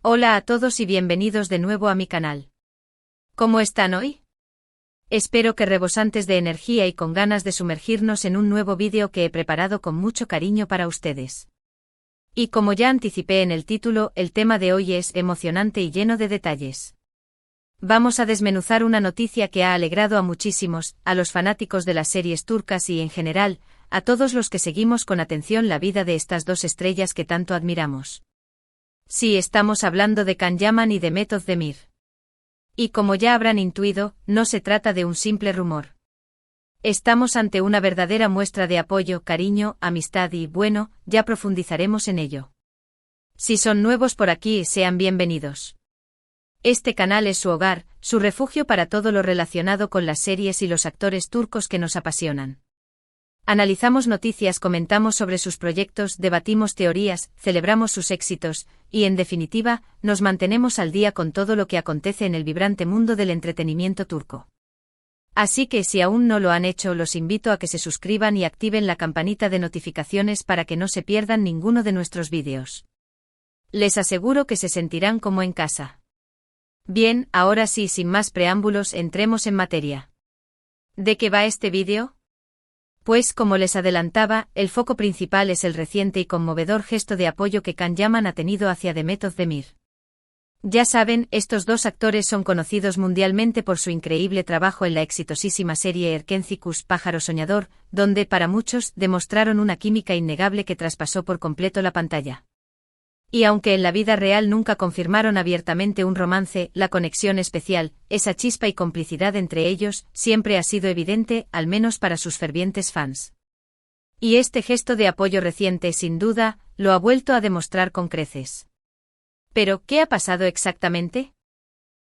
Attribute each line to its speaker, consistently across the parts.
Speaker 1: Hola a todos y bienvenidos de nuevo a mi canal. ¿Cómo están hoy? Espero que rebosantes de energía y con ganas de sumergirnos en un nuevo vídeo que he preparado con mucho cariño para ustedes. Y como ya anticipé en el título, el tema de hoy es emocionante y lleno de detalles. Vamos a desmenuzar una noticia que ha alegrado a muchísimos, a los fanáticos de las series turcas y en general, a todos los que seguimos con atención la vida de estas dos estrellas que tanto admiramos. Sí, estamos hablando de Can Yaman y Demet Özdemir. Y como ya habrán intuido, no se trata de un simple rumor. Estamos ante una verdadera muestra de apoyo, cariño, amistad y, bueno, ya profundizaremos en ello. Si son nuevos por aquí, sean bienvenidos. Este canal es su hogar, su refugio para todo lo relacionado con las series y los actores turcos que nos apasionan. Analizamos noticias, comentamos sobre sus proyectos, debatimos teorías, celebramos sus éxitos, y en definitiva, nos mantenemos al día con todo lo que acontece en el vibrante mundo del entretenimiento turco. Así que si aún no lo han hecho, los invito a que se suscriban y activen la campanita de notificaciones para que no se pierdan ninguno de nuestros vídeos. Les aseguro que se sentirán como en casa. Bien, ahora sí, sin más preámbulos, entremos en materia. ¿De qué va este vídeo? Pues, como les adelantaba, el foco principal es el reciente y conmovedor gesto de apoyo que Can Yaman ha tenido hacia Demet Özdemir. Ya saben, estos dos actores son conocidos mundialmente por su increíble trabajo en la exitosísima serie Erkencikus, Pájaro Soñador, donde, para muchos, demostraron una química innegable que traspasó por completo la pantalla. Y aunque en la vida real nunca confirmaron abiertamente un romance, la conexión especial, esa chispa y complicidad entre ellos, siempre ha sido evidente, al menos para sus fervientes fans. Y este gesto de apoyo reciente, sin duda, lo ha vuelto a demostrar con creces. Pero, ¿qué ha pasado exactamente?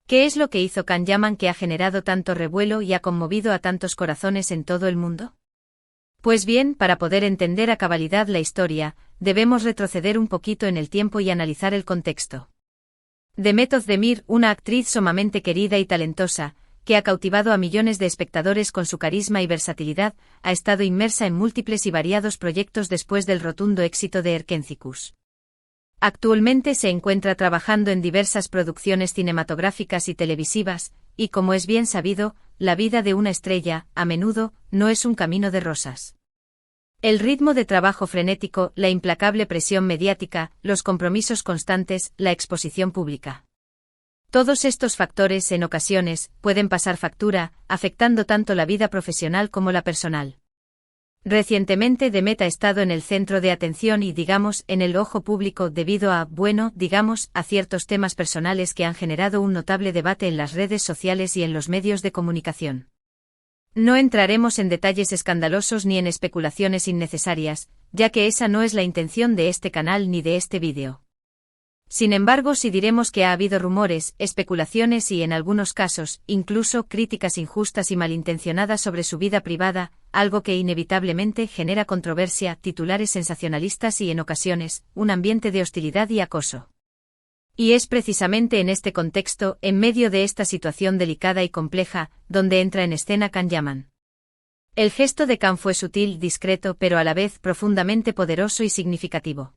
Speaker 1: ¿Qué es lo que hizo Can Yaman que ha generado tanto revuelo y ha conmovido a tantos corazones en todo el mundo? Pues bien, para poder entender a cabalidad la historia, debemos retroceder un poquito en el tiempo y analizar el contexto. Demet Özdemir, una actriz sumamente querida y talentosa, que ha cautivado a millones de espectadores con su carisma y versatilidad, ha estado inmersa en múltiples y variados proyectos después del rotundo éxito de Erkencikus. Actualmente se encuentra trabajando en diversas producciones cinematográficas y televisivas, y como es bien sabido, la vida de una estrella, a menudo, no es un camino de rosas. El ritmo de trabajo frenético, la implacable presión mediática, los compromisos constantes, la exposición pública. Todos estos factores, en ocasiones, pueden pasar factura, afectando tanto la vida profesional como la personal. Recientemente Demet ha estado en el centro de atención y, digamos, en el ojo público debido a, a ciertos temas personales que han generado un notable debate en las redes sociales y en los medios de comunicación. No entraremos en detalles escandalosos ni en especulaciones innecesarias, ya que esa no es la intención de este canal ni de este vídeo. Sin embargo, sí diremos que ha habido rumores, especulaciones y, en algunos casos, incluso críticas injustas y malintencionadas sobre su vida privada, algo que inevitablemente genera controversia, titulares sensacionalistas y, en ocasiones, un ambiente de hostilidad y acoso. Y es precisamente en este contexto, en medio de esta situación delicada y compleja, donde entra en escena Can Yaman. El gesto de Can fue sutil, discreto, pero a la vez profundamente poderoso y significativo.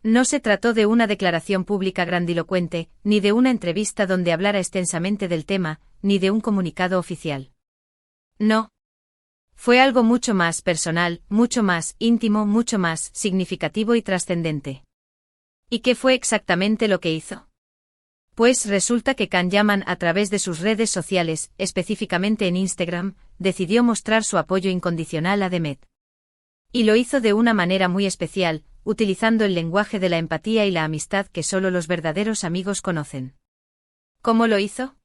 Speaker 1: No se trató de una declaración pública grandilocuente, ni de una entrevista donde hablara extensamente del tema, ni de un comunicado oficial. No. Fue algo mucho más personal, mucho más íntimo, mucho más significativo y trascendente. ¿Y qué fue exactamente lo que hizo? Pues resulta que Can Yaman, a través de sus redes sociales, específicamente en Instagram, decidió mostrar su apoyo incondicional a Demet. Y lo hizo de una manera muy especial, utilizando el lenguaje de la empatía y la amistad que solo los verdaderos amigos conocen. ¿Cómo lo hizo?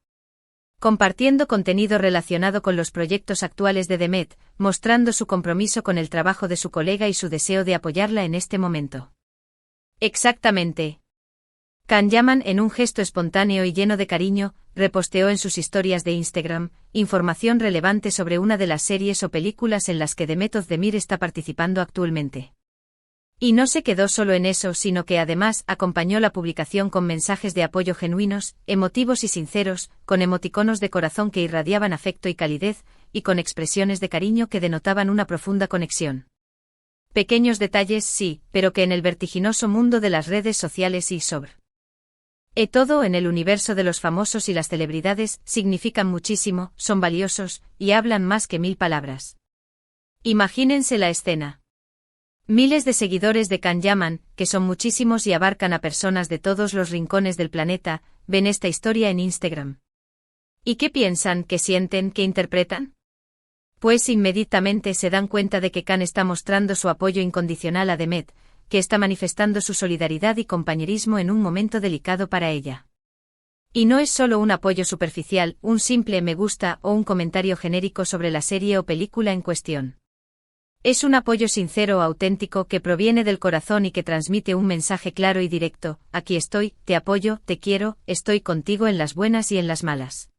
Speaker 1: Compartiendo contenido relacionado con los proyectos actuales de Demet, mostrando su compromiso con el trabajo de su colega y su deseo de apoyarla en este momento. Exactamente. Can Yaman, en un gesto espontáneo y lleno de cariño, reposteó en sus historias de Instagram información relevante sobre una de las series o películas en las que Demet Özdemir está participando actualmente. Y no se quedó solo en eso, sino que además acompañó la publicación con mensajes de apoyo genuinos, emotivos y sinceros, con emoticonos de corazón que irradiaban afecto y calidez, y con expresiones de cariño que denotaban una profunda conexión. Pequeños detalles sí, pero que en el vertiginoso mundo de las redes sociales y sobre Todo en el universo de los famosos y las celebridades significan muchísimo, son valiosos, y hablan más que 1000 palabras. Imagínense la escena. Miles de seguidores de Can Yaman, que son muchísimos y abarcan a personas de todos los rincones del planeta, ven esta historia en Instagram. ¿Y qué piensan, qué sienten, qué interpretan? Pues inmediatamente se dan cuenta de que Can está mostrando su apoyo incondicional a Demet, que está manifestando su solidaridad y compañerismo en un momento delicado para ella. Y no es solo un apoyo superficial, un simple me gusta o un comentario genérico sobre la serie o película en cuestión. Es un apoyo sincero, auténtico, que proviene del corazón y que transmite un mensaje claro y directo: aquí estoy, te apoyo, te quiero, estoy contigo en las buenas y en las malas.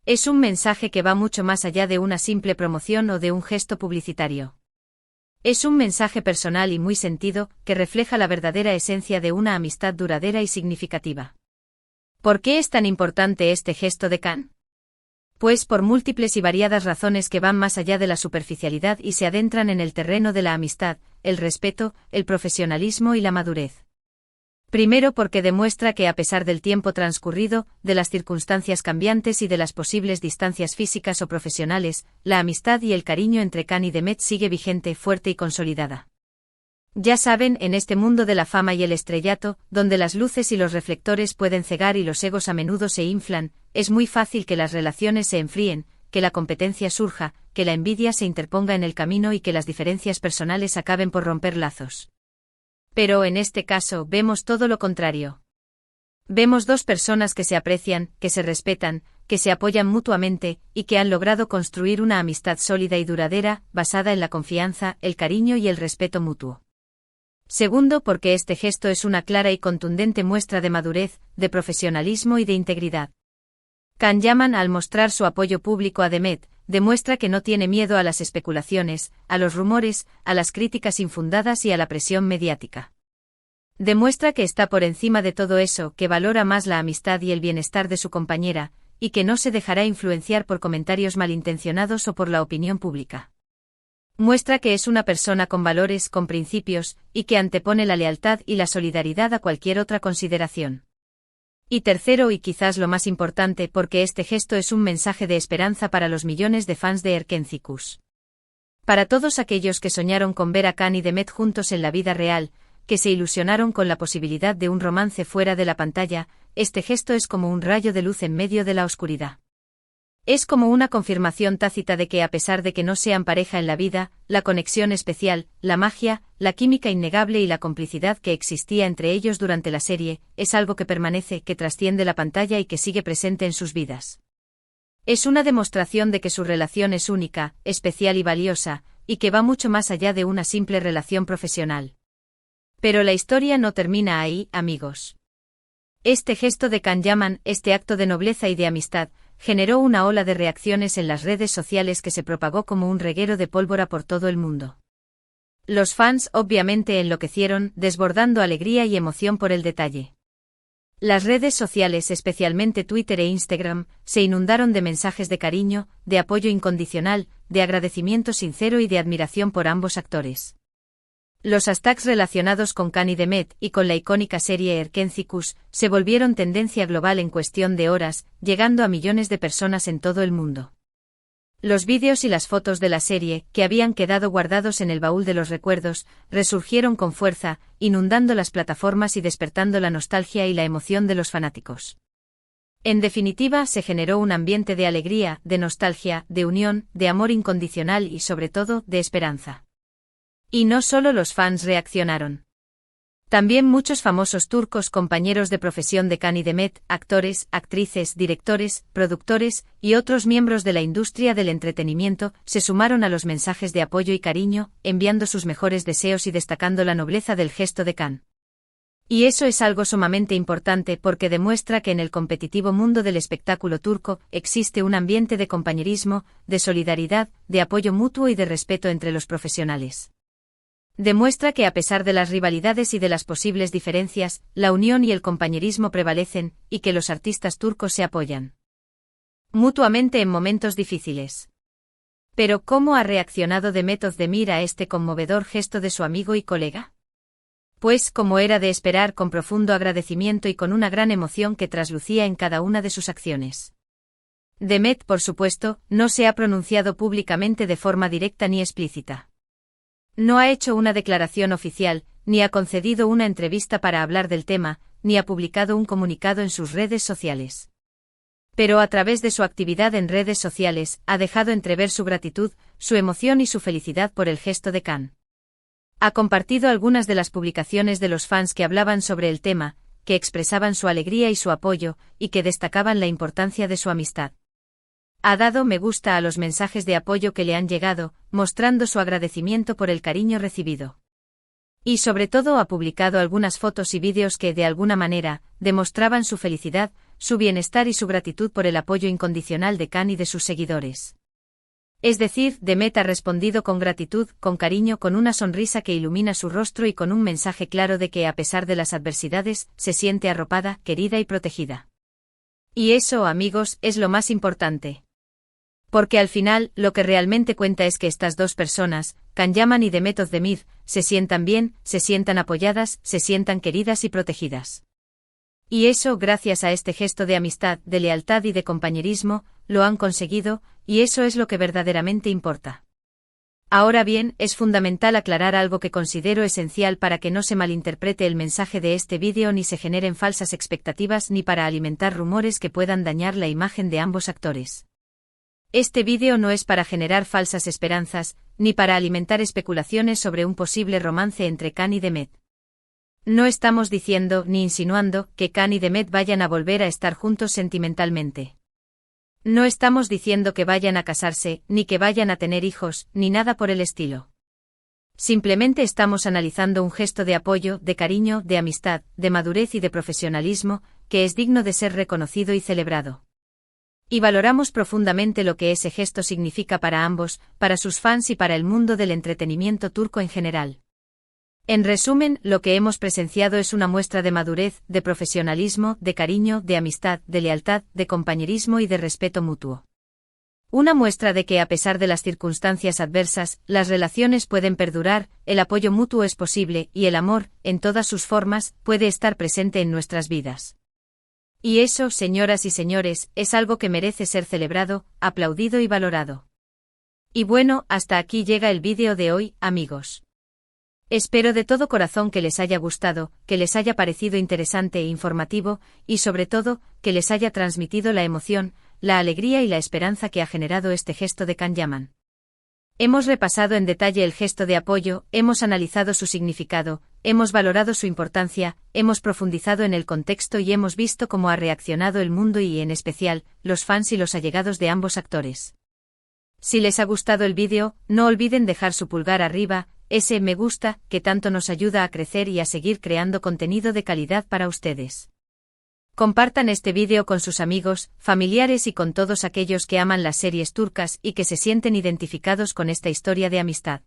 Speaker 1: Es un mensaje que va mucho más allá de una simple promoción o de un gesto publicitario. Es un mensaje personal y muy sentido, que refleja la verdadera esencia de una amistad duradera y significativa. ¿Por qué es tan importante este gesto de Can? Pues por múltiples y variadas razones que van más allá de la superficialidad y se adentran en el terreno de la amistad, el respeto, el profesionalismo y la madurez. Primero, porque demuestra que a pesar del tiempo transcurrido, de las circunstancias cambiantes y de las posibles distancias físicas o profesionales, la amistad y el cariño entre Can y Demet sigue vigente, fuerte y consolidada. Ya saben, en este mundo de la fama y el estrellato, donde las luces y los reflectores pueden cegar y los egos a menudo se inflan, es muy fácil que las relaciones se enfríen, que la competencia surja, que la envidia se interponga en el camino y que las diferencias personales acaben por romper lazos. Pero en este caso vemos todo lo contrario. Vemos dos personas que se aprecian, que se respetan, que se apoyan mutuamente, y que han logrado construir una amistad sólida y duradera, basada en la confianza, el cariño y el respeto mutuo. Segundo, porque este gesto es una clara y contundente muestra de madurez, de profesionalismo y de integridad. Can Yaman, al mostrar su apoyo público a Demet, demuestra que no tiene miedo a las especulaciones, a los rumores, a las críticas infundadas y a la presión mediática. Demuestra que está por encima de todo eso, que valora más la amistad y el bienestar de su compañera, y que no se dejará influenciar por comentarios malintencionados o por la opinión pública. Muestra que es una persona con valores, con principios, y que antepone la lealtad y la solidaridad a cualquier otra consideración. Y tercero, y quizás lo más importante, porque este gesto es un mensaje de esperanza para los millones de fans de Erkencikus. Para todos aquellos que soñaron con ver a Can y Demet juntos en la vida real, que se ilusionaron con la posibilidad de un romance fuera de la pantalla, este gesto es como un rayo de luz en medio de la oscuridad. Es como una confirmación tácita de que a pesar de que no sean pareja en la vida, la conexión especial, la magia, la química innegable y la complicidad que existía entre ellos durante la serie, es algo que permanece, que trasciende la pantalla y que sigue presente en sus vidas. Es una demostración de que su relación es única, especial y valiosa, y que va mucho más allá de una simple relación profesional. Pero la historia no termina ahí, amigos. Este gesto de Can Yaman, este acto de nobleza y de amistad, generó una ola de reacciones en las redes sociales que se propagó como un reguero de pólvora por todo el mundo. Los fans obviamente enloquecieron, desbordando alegría y emoción por el detalle. Las redes sociales, especialmente Twitter e Instagram, se inundaron de mensajes de cariño, de apoyo incondicional, de agradecimiento sincero y de admiración por ambos actores. Los hashtags relacionados con Can y Demet y con la icónica serie Erkencikus se volvieron tendencia global en cuestión de horas, llegando a millones de personas en todo el mundo. Los vídeos y las fotos de la serie, que habían quedado guardados en el baúl de los recuerdos, resurgieron con fuerza, inundando las plataformas y despertando la nostalgia y la emoción de los fanáticos. En definitiva, se generó un ambiente de alegría, de nostalgia, de unión, de amor incondicional y sobre todo, de esperanza. Y no solo los fans reaccionaron. También muchos famosos turcos, compañeros de profesión de Can y Demet, actores, actrices, directores, productores y otros miembros de la industria del entretenimiento, se sumaron a los mensajes de apoyo y cariño, enviando sus mejores deseos y destacando la nobleza del gesto de Can. Y eso es algo sumamente importante porque demuestra que en el competitivo mundo del espectáculo turco existe un ambiente de compañerismo, de solidaridad, de apoyo mutuo y de respeto entre los profesionales. Demuestra que a pesar de las rivalidades y de las posibles diferencias, la unión y el compañerismo prevalecen, y que los artistas turcos se apoyan mutuamente en momentos difíciles. Pero ¿cómo ha reaccionado Demet Özdemir a este conmovedor gesto de su amigo y colega? Pues, como era de esperar, con profundo agradecimiento y con una gran emoción que traslucía en cada una de sus acciones. Demet, por supuesto, no se ha pronunciado públicamente de forma directa ni explícita. No ha hecho una declaración oficial, ni ha concedido una entrevista para hablar del tema, ni ha publicado un comunicado en sus redes sociales. Pero a través de su actividad en redes sociales, ha dejado entrever su gratitud, su emoción y su felicidad por el gesto de Khan. Ha compartido algunas de las publicaciones de los fans que hablaban sobre el tema, que expresaban su alegría y su apoyo, y que destacaban la importancia de su amistad. Ha dado me gusta a los mensajes de apoyo que le han llegado, mostrando su agradecimiento por el cariño recibido. Y sobre todo ha publicado algunas fotos y vídeos que, de alguna manera, demostraban su felicidad, su bienestar y su gratitud por el apoyo incondicional de Khan y de sus seguidores. Es decir, Demet ha respondido con gratitud, con cariño, con una sonrisa que ilumina su rostro y con un mensaje claro de que, a pesar de las adversidades, se siente arropada, querida y protegida. Y eso, amigos, es lo más importante. Porque al final, lo que realmente cuenta es que estas dos personas, Khan Yaman y Demet Özdemir, se sientan bien, se sientan apoyadas, se sientan queridas y protegidas. Y eso, gracias a este gesto de amistad, de lealtad y de compañerismo, lo han conseguido, y eso es lo que verdaderamente importa. Ahora bien, es fundamental aclarar algo que considero esencial para que no se malinterprete el mensaje de este vídeo ni se generen falsas expectativas ni para alimentar rumores que puedan dañar la imagen de ambos actores. Este vídeo no es para generar falsas esperanzas, ni para alimentar especulaciones sobre un posible romance entre Khan y Demet. No estamos diciendo ni insinuando que Khan y Demet vayan a volver a estar juntos sentimentalmente. No estamos diciendo que vayan a casarse, ni que vayan a tener hijos, ni nada por el estilo. Simplemente estamos analizando un gesto de apoyo, de cariño, de amistad, de madurez y de profesionalismo, que es digno de ser reconocido y celebrado. Y valoramos profundamente lo que ese gesto significa para ambos, para sus fans y para el mundo del entretenimiento turco en general. En resumen, lo que hemos presenciado es una muestra de madurez, de profesionalismo, de cariño, de amistad, de lealtad, de compañerismo y de respeto mutuo. Una muestra de que a pesar de las circunstancias adversas, las relaciones pueden perdurar, el apoyo mutuo es posible y el amor, en todas sus formas, puede estar presente en nuestras vidas. Y eso, señoras y señores, es algo que merece ser celebrado, aplaudido y valorado. Y bueno, hasta aquí llega el vídeo de hoy, amigos. Espero de todo corazón que les haya gustado, que les haya parecido interesante e informativo, y sobre todo, que les haya transmitido la emoción, la alegría y la esperanza que ha generado este gesto de Khan Yaman. Hemos repasado en detalle el gesto de apoyo, hemos analizado su significado, hemos valorado su importancia, hemos profundizado en el contexto y hemos visto cómo ha reaccionado el mundo y, en especial, los fans y los allegados de ambos actores. Si les ha gustado el vídeo, no olviden dejar su pulgar arriba, ese me gusta, que tanto nos ayuda a crecer y a seguir creando contenido de calidad para ustedes. Compartan este vídeo con sus amigos, familiares y con todos aquellos que aman las series turcas y que se sienten identificados con esta historia de amistad.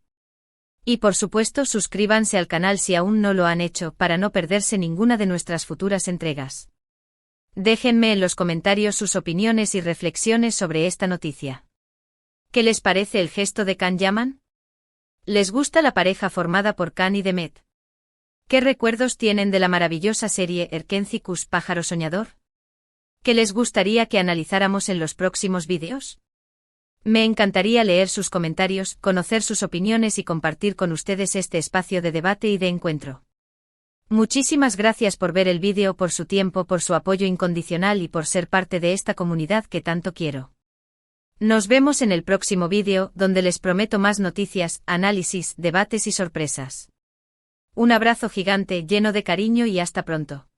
Speaker 1: Y por supuesto suscríbanse al canal si aún no lo han hecho para no perderse ninguna de nuestras futuras entregas. Déjenme en los comentarios sus opiniones y reflexiones sobre esta noticia. ¿Qué les parece el gesto de Khan Yaman? ¿Les gusta la pareja formada por Khan y Demet? ¿Qué recuerdos tienen de la maravillosa serie Erkencikus Pájaro Soñador? ¿Qué les gustaría que analizáramos en los próximos vídeos? Me encantaría leer sus comentarios, conocer sus opiniones y compartir con ustedes este espacio de debate y de encuentro. Muchísimas gracias por ver el vídeo, por su tiempo, por su apoyo incondicional y por ser parte de esta comunidad que tanto quiero. Nos vemos en el próximo vídeo, donde les prometo más noticias, análisis, debates y sorpresas. Un abrazo gigante lleno de cariño y hasta pronto.